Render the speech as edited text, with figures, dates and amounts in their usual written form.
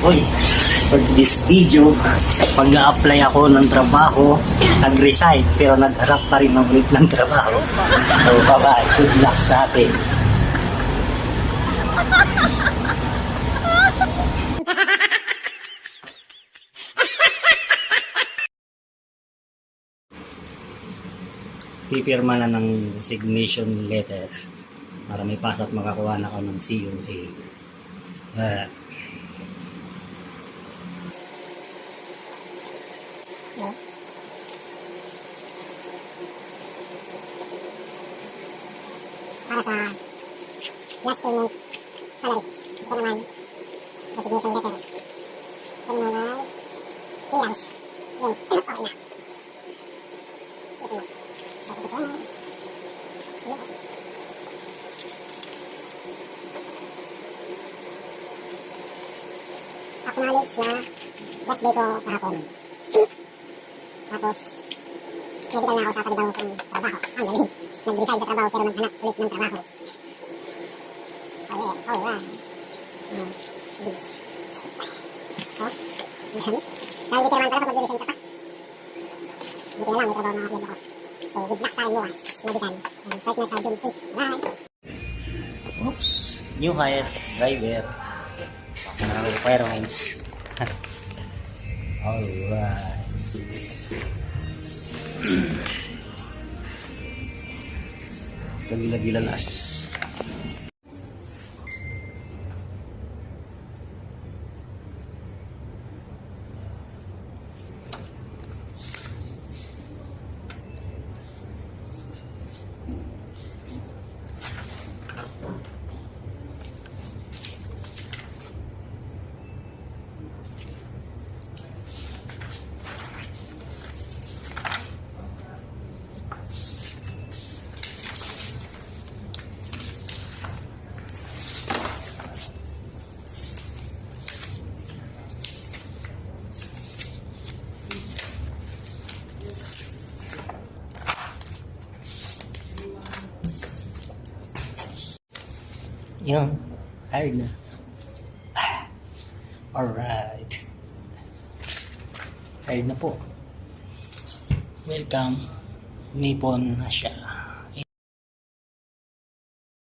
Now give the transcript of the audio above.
Uy, for this video, pag-a-apply ako ng trabaho, nag-resign, pero nagharap pa rin ng ulit ng trabaho. So, bye-bye. Good luck sa atin. Pipirma na ng resignation letter para may pasa at makakuha na ako ng COA. Para sa last payment salary. Ito naman, resignation letter. Ito naman, clearance. Yun, okay na. Ito na. Sasagutin. Yun. Acknowledge na last day ko kahapon. Tapos, medical na ako sa palibaw kong trabaho. Ang galing. Nag-resign sa trabaho pero naghanap ulit ng trabaho. Oh yeah, alright. Bilis. So, gamit. Dahil di ka naman talaga pag mag-resign ka pa. Buti na lang, may trabaho mga upload ako. So, good luck sa inyo medical. And start na sa June 8. Bye! Oops! New hire, driver. Requirements. Alright. Gila-gilalas. Yan. Hired na. Alright. Hired na po. Welcome. Nippon Asia.